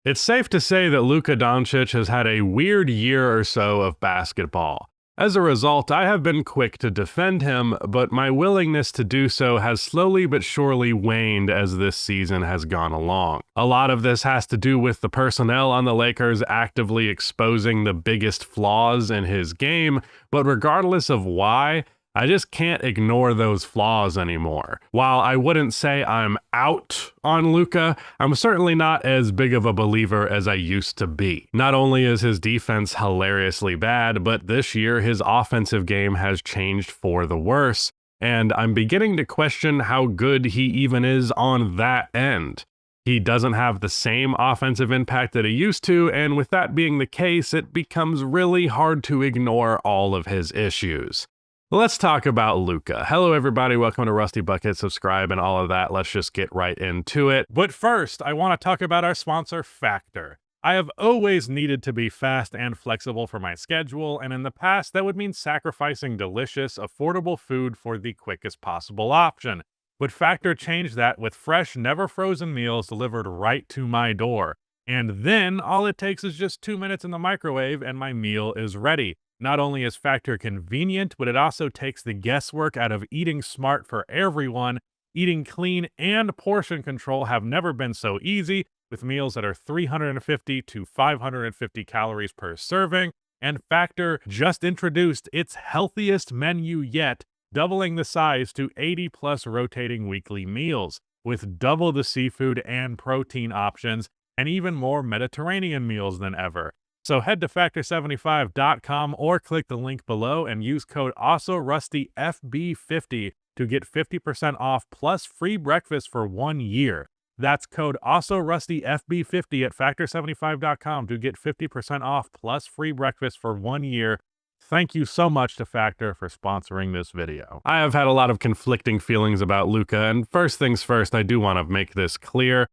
It's safe to say that Luka Doncic has had a weird year or so of basketball. As a result, I have been quick to defend him, but my willingness to do so has slowly but surely waned as this season has gone along. A lot of this has to do with the personnel on the Lakers actively exposing the biggest flaws in his game, but regardless of why, I just can't ignore those flaws anymore. While I wouldn't say I'm out on Luka, I'm certainly not as big of a believer as I used to be. Not only is his defense hilariously bad, but this year his offensive game has changed for the worse, and I'm beginning to question how good he even is on that end. He doesn't have the same offensive impact that he used to, and with that being the case, it becomes really hard to ignore all of his issues. Let's talk about Luka. Hello everybody, welcome to Rusty Bucket, subscribe and all of that. Let's just get right into it. But first, I want to talk about our sponsor, Factor. I have always needed to be fast and flexible for my schedule, and in the past that would mean sacrificing delicious, affordable food for the quickest possible option. But Factor changed that with fresh, never frozen meals delivered right to my door. And then all it takes is just 2 minutes in the microwave and my meal is ready. Not only is Factor convenient, but it also takes the guesswork out of eating smart for everyone. Eating clean and portion control have never been so easy, with meals that are 350 to 550 calories per serving. And Factor just introduced its healthiest menu yet, doubling the size to 80+ rotating weekly meals, with double the seafood and protein options, and even more Mediterranean meals than ever. So head to factor75.com or click the link below and use code ALSORUSTYFB50 to get 50% off plus free breakfast for 1 year. That's code ALSORUSTYFB50 at factor75.com to get 50% off plus free breakfast for 1 year. Thank you so much to Factor for sponsoring this video. I have had a lot of conflicting feelings about Luka, and first things first, I do want to make this clear.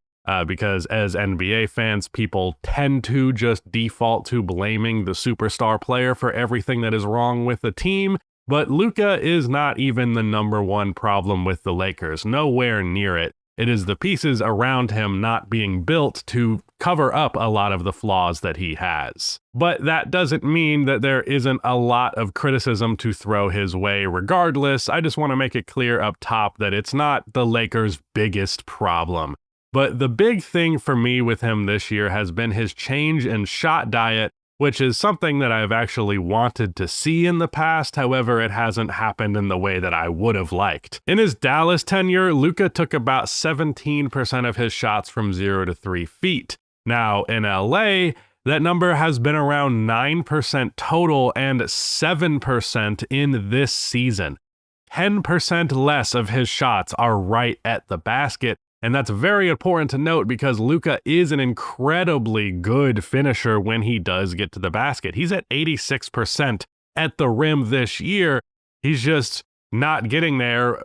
Because as NBA fans, people tend to just default to blaming the superstar player for everything that is wrong with the team, but Luka is not even the #1 problem with the Lakers, nowhere near it. It is the pieces around him not being built to cover up a lot of the flaws that he has. But that doesn't mean that there isn't a lot of criticism to throw his way regardless. I just want to make it clear up top that it's not the Lakers' biggest problem. But the big thing for me with him this year has been his change in shot diet, which is something that I've actually wanted to see in the past. However, it hasn't happened in the way that I would have liked. In his Dallas tenure, Luka took about 17% of his shots from 0 to 3 feet. Now, in LA, that number has been around 9% total and 7% in this season. 10% less of his shots are right at the basket. And that's very important to note because Luka is an incredibly good finisher when he does get to the basket. He's at 86% at the rim this year. He's just not getting there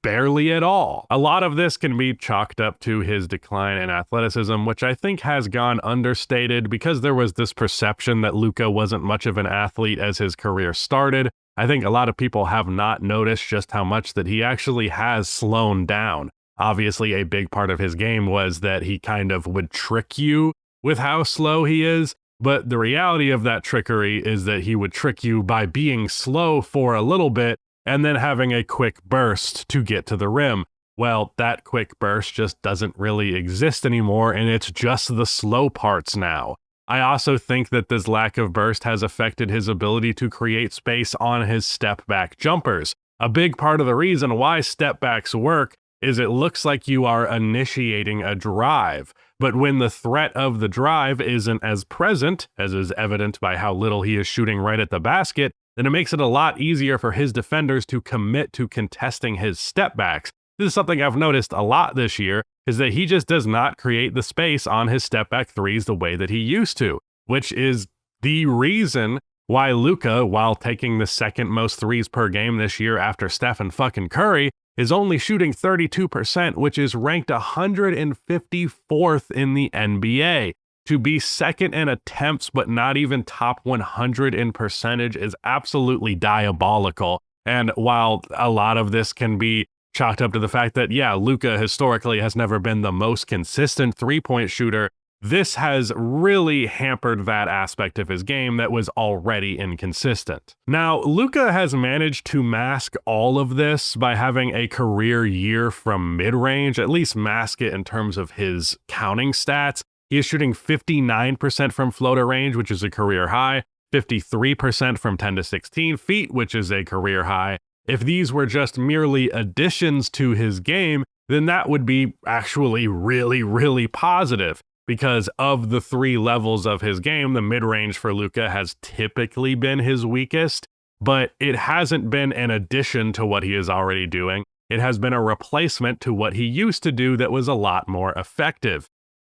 barely at all. A lot of this can be chalked up to his decline in athleticism, which I think has gone understated because there was this perception that Luka wasn't much of an athlete as his career started. I think a lot of people have not noticed just how much that he actually has slowed down. Obviously, a big part of his game was that he kind of would trick you with how slow he is, but the reality of that trickery is that he would trick you by being slow for a little bit and then having a quick burst to get to the rim. Well, that quick burst just doesn't really exist anymore, and it's just the slow parts now. I also think that this lack of burst has affected his ability to create space on his step-back jumpers. A big part of the reason why step-backs work is it looks like you are initiating a drive, but when the threat of the drive isn't as present, as is evident by how little he is shooting right at the basket, then it makes it a lot easier for his defenders to commit to contesting his step-backs. This is something I've noticed a lot this year, is that he just does not create the space on his step-back threes the way that he used to, which is the reason why Luka, while taking the second most threes per game this year after Steph and fucking Curry, is only shooting 32%, which is ranked 154th in the NBA. To be second in attempts, but not even top 100 in percentage is absolutely diabolical. And while a lot of this can be chalked up to the fact that, yeah, Luka historically has never been the most consistent three-point shooter, This has really hampered that aspect of his game that was already inconsistent. Now, Luka has managed to mask all of this by having a career year from mid-range, at least mask it in terms of his counting stats. He is shooting 59% from floater range, which is a career high, 53% from 10 to 16 feet, which is a career high. If these were just merely additions to his game, then that would be actually really, really positive. Because of the three levels of his game, the mid-range for Luka has typically been his weakest, but it hasn't been an addition to what he is already doing. It has been a replacement to what he used to do that was a lot more effective.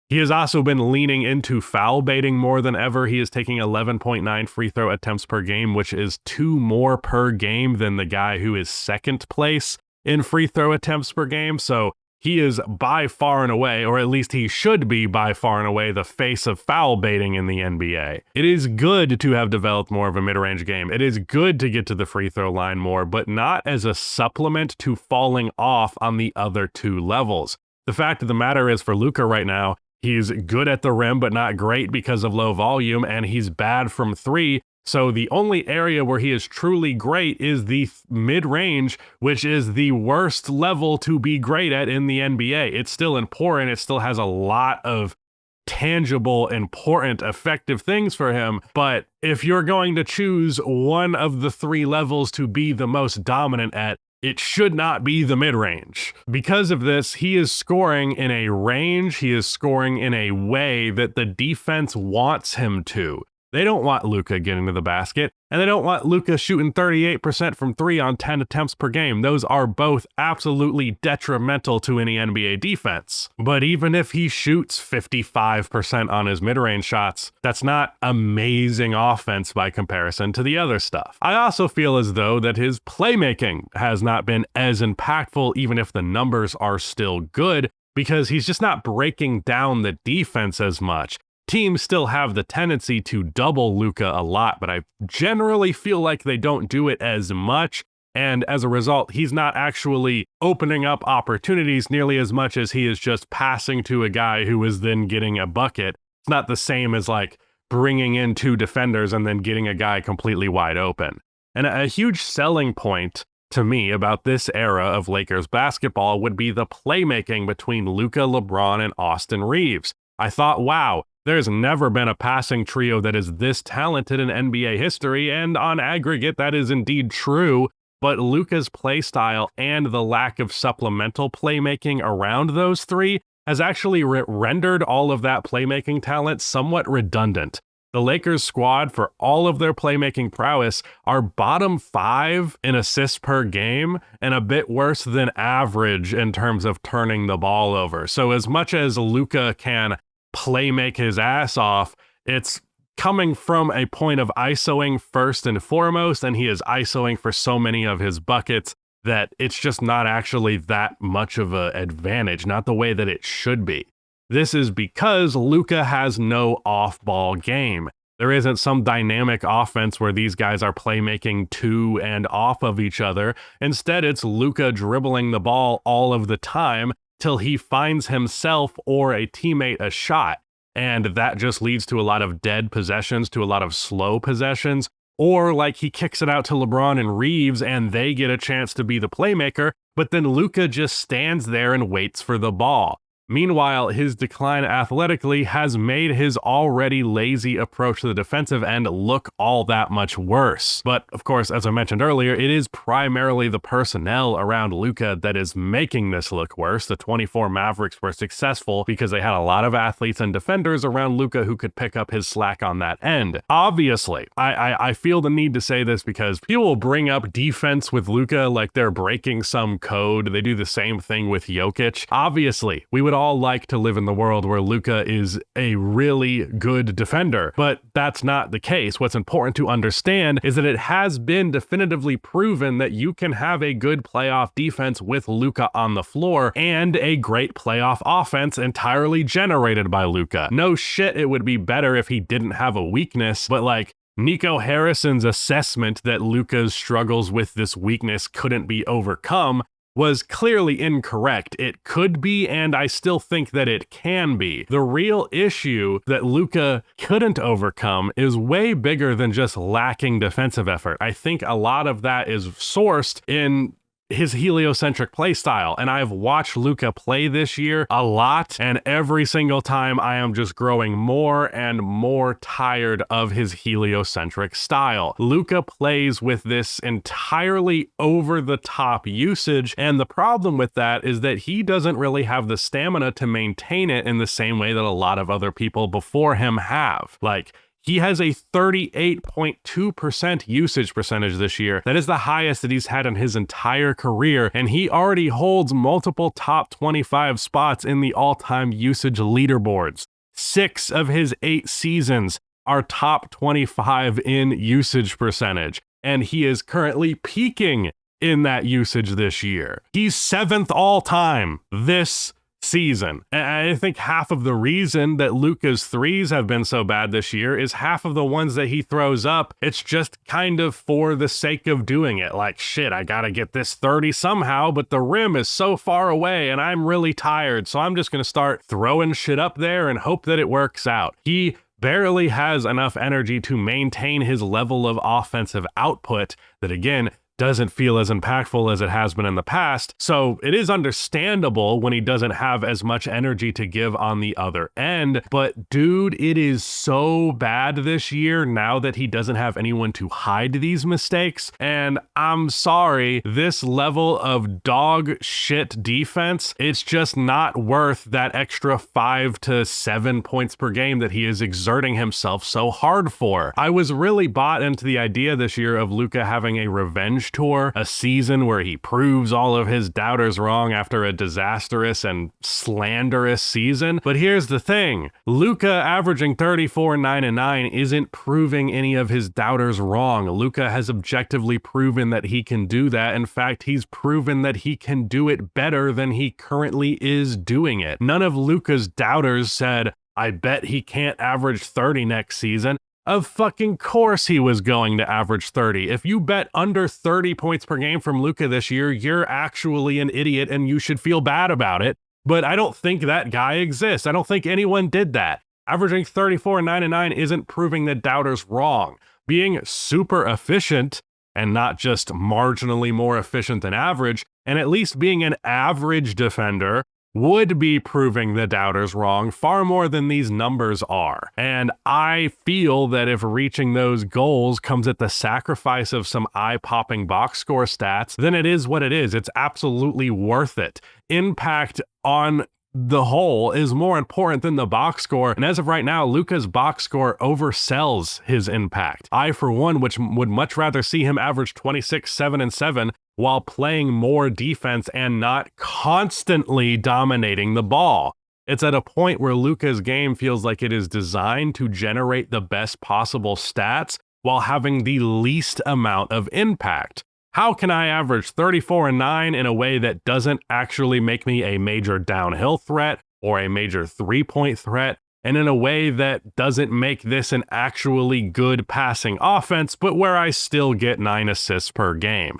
He has also been leaning into foul baiting more than ever. He is taking 11.9 free throw attempts per game, which is 2 more per game than the guy who is second place in free throw attempts per game. So he is by far and away, or at least he should be by far and away, the face of foul baiting in the NBA. It is good to have developed more of a mid-range game. It is good to get to the free throw line more, but not as a supplement to falling off on the other two levels. The fact of the matter is, for Luka right now, he's good at the rim, but not great because of low volume, and he's bad from three. So the only area where he is truly great is the mid-range, which is the worst level to be great at in the NBA. It's still important. It still has a lot of tangible, important, effective things for him. But if you're going to choose one of the three levels to be the most dominant at, it should not be the mid-range. Because of this, he is scoring in a range, he is scoring in a way that the defense wants him to. They don't want Luka getting to the basket, and they don't want Luka shooting 38% from three on 10 attempts per game. Those are both absolutely detrimental to any NBA defense. But even if he shoots 55% on his mid-range shots, that's not amazing offense by comparison to the other stuff. I also feel as though that his playmaking has not been as impactful, even if the numbers are still good, because he's just not breaking down the defense as much. Teams still have the tendency to double Luka a lot, but I generally feel like they don't do it as much, and as a result, he's not actually opening up opportunities nearly as much as he is just passing to a guy who is then getting a bucket. It's not the same as like bringing in two defenders and then getting a guy completely wide open. And a huge selling point to me about this era of Lakers basketball would be the playmaking between Luka, LeBron, and Austin Reeves. I thought, wow, there's never been a passing trio that is this talented in NBA history, and on aggregate, that is indeed true, but Luka's play style and the lack of supplemental playmaking around those three has actually rendered all of that playmaking talent somewhat redundant. The Lakers squad, for all of their playmaking prowess, are bottom 5 in assists per game and a bit worse than average in terms of turning the ball over. So as much as Luka can play make his ass off, it's coming from a point of ISOing first and foremost, and he is ISOing for so many of his buckets that it's just not actually that much of an advantage, not the way that it should be. This is because Luka has no off-ball game. There isn't some dynamic offense where these guys are playmaking to and off of each other. Instead, it's Luka dribbling the ball all of the time till he finds himself or a teammate a shot. And that just leads to a lot of dead possessions, to a lot of slow possessions. Or like he kicks it out to LeBron and Reeves and they get a chance to be the playmaker, but then Luka just stands there and waits for the ball. Meanwhile, his decline athletically has made his already lazy approach to the defensive end look all that much worse. But of course, as I mentioned earlier, it is primarily the personnel around Luka that is making this look worse. The 24 Mavericks were successful because they had a lot of athletes and defenders around Luka who could pick up his slack on that end. Obviously, I feel the need to say this because people will bring up defense with Luka like they're breaking some code. They do the same thing with Jokic. Obviously, we would all like to live in the world where Luka is a really good defender, but that's not the case. What's important to understand is that it has been definitively proven that you can have a good playoff defense with Luka on the floor and a great playoff offense entirely generated by Luka. No shit, it would be better if he didn't have a weakness, but like Nico Harrison's assessment that Luka's struggles with this weakness couldn't be overcome was clearly incorrect. It could be, and I still think that it can be. The real issue that Luka couldn't overcome is way bigger than just lacking defensive effort. I think a lot of that is sourced in his heliocentric play style. And I've watched Luka play this year a lot, and every single time I am just growing more and more tired of his heliocentric style. Luka plays with this entirely over the top usage, and the problem with that is that he doesn't really have the stamina to maintain it in the same way that a lot of other people before him have. Like, he has a 38.2% usage percentage this year. That is the highest that he's had in his entire career, and he already holds multiple top 25 spots in the all-time usage leaderboards. 6 of his 8 seasons are top 25 in usage percentage, and he is currently peaking in that usage this year. He's 7th all-time this season. And I think half of the reason that Luka's threes have been so bad this year is half of the ones that he throws up, it's just kind of for the sake of doing it. Like, shit, I gotta get this 30 somehow, but the rim is so far away and I'm really tired, so I'm just gonna start throwing shit up there and hope that it works out. He barely has enough energy to maintain his level of offensive output that, again, doesn't feel as impactful as it has been in the past. So it is understandable when he doesn't have as much energy to give on the other end. But dude, it is so bad this year now that he doesn't have anyone to hide these mistakes. And I'm sorry, this level of dog shit defense, it's just not worth that extra 5 to 7 points per game that he is exerting himself so hard for. I was really bought into the idea this year of Luka having a revenge tour, a season where he proves all of his doubters wrong after a disastrous and slanderous season. But here's the thing, Luka averaging 34, 9, and 9 isn't proving any of his doubters wrong. Luka has objectively proven that he can do that. In fact, he's proven that he can do it better than he currently is doing it. None of Luka's doubters said, I bet he can't average 30 next season. Of fucking course he was going to average 30. If you bet under 30 points per game from Luka this year, you're actually an idiot and you should feel bad about it. But I don't think that guy exists. I don't think anyone did that. Averaging 34, 9, and 9 isn't proving the doubters wrong. Being super efficient, and not just marginally more efficient than average, and at least being an average defender, would be proving the doubters wrong far more than these numbers are. And I feel that if reaching those goals comes at the sacrifice of some eye-popping box score stats, then it is what it is. It's absolutely worth it. Impact on the whole is more important than the box score, and as of right now, Luka's box score oversells his impact. I, for one, would much rather see him average 26, 7, and 7 while playing more defense and not constantly dominating the ball. It's at a point where Luka's game feels like it is designed to generate the best possible stats while having the least amount of impact. How can I average 34 and 9 in a way that doesn't actually make me a major downhill threat or a major three-point threat, and in a way that doesn't make this an actually good passing offense, but where I still get 9 assists per game?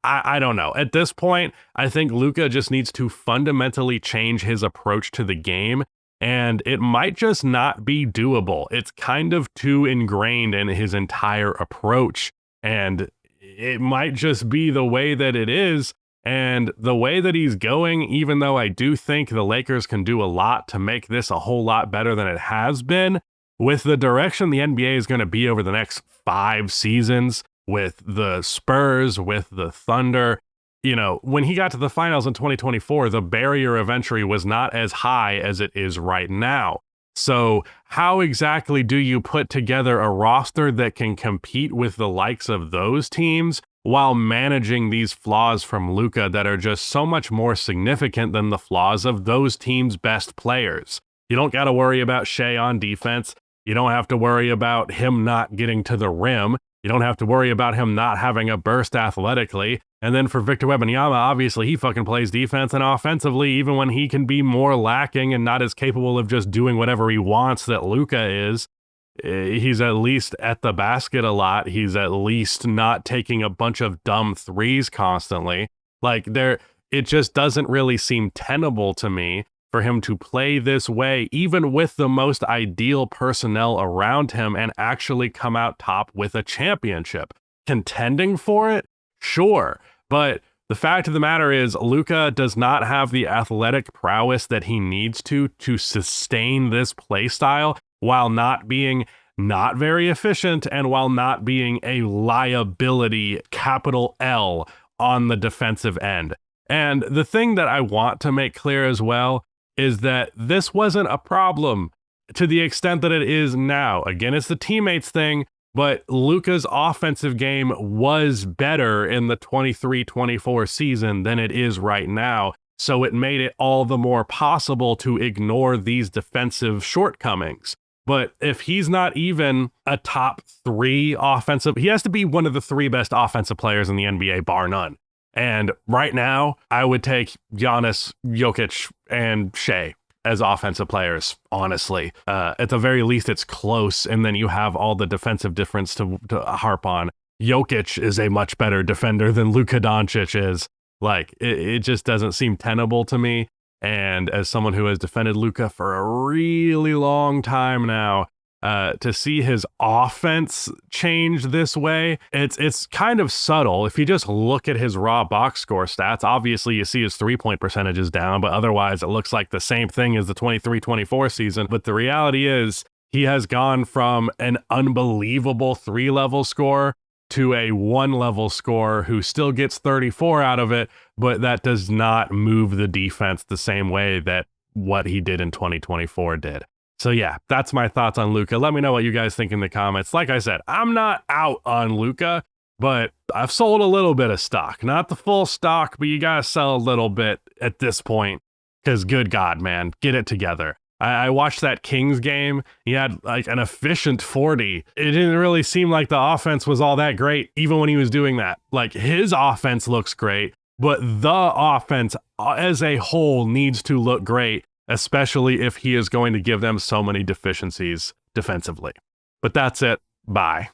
I don't know. At this point, I think Luka just needs to fundamentally change his approach to the game, and it might just not be doable. It's kind of too ingrained in his entire approach, and it might just be the way that it is, and the way that he's going, even though I do think the Lakers can do a lot to make this a whole lot better than it has been, with the direction the NBA is going to be over the next 5 seasons, with the Spurs, with the Thunder, you know, when he got to the finals in 2024, the barrier of entry was not as high as it is right now. So how exactly do you put together a roster that can compete with the likes of those teams while managing these flaws from Luka that are just so much more significant than the flaws of those teams' best players? You don't got to worry about Shea on defense. You don't have to worry about him not getting to the rim. You don't have to worry about him not having a burst athletically. And then for Victor Wembanyama, obviously he fucking plays defense and offensively, even when he can be more lacking and not as capable of just doing whatever he wants that Luka is. He's at least at the basket a lot. He's at least not taking a bunch of dumb threes constantly. Like, it just doesn't really seem tenable to me for him to play this way, even with the most ideal personnel around him, and actually come out top with a championship. Contending for it? Sure. But the fact of the matter is, Luka does not have the athletic prowess that he needs to sustain this play style while not being not very efficient and while not being a liability, capital L, on the defensive end. And the thing that I want to make clear as well is that this wasn't a problem to the extent that it is now. Again, it's the teammates thing, but Luka's offensive game was better in the 23-24 season than it is right now. So it made it all the more possible to ignore these defensive shortcomings. But if he's not even a top 3 offensive, he has to be one of the 3 best offensive players in the NBA, bar none. And right now, I would take Giannis, Jokic, and Shea as offensive players, honestly. At the very least, it's close, and then you have all the defensive difference to harp on. Jokic is a much better defender than Luka Doncic is. Like, it just doesn't seem tenable to me. And as someone who has defended Luka for a really long time now, to see his offense change this way, it's kind of subtle. If you just look at his raw box score stats, obviously you see his 3-point percentage is down, but otherwise it looks like the same thing as the 23-24 season. But the reality is he has gone from an unbelievable 3-level score to a 1-level score who still gets 34 out of it, but that does not move the defense the same way that what he did in 2024 did. So yeah, that's my thoughts on Luka. Let me know what you guys think in the comments. Like I said, I'm not out on Luka, but I've sold a little bit of stock. Not the full stock, but you gotta sell a little bit at this point, because good God, man, get it together. I watched that Kings game. He had like an efficient 40. It didn't really seem like the offense was all that great, even when he was doing that. Like, his offense looks great, but the offense as a whole needs to look great, especially if he is going to give them so many deficiencies defensively. But that's it. Bye.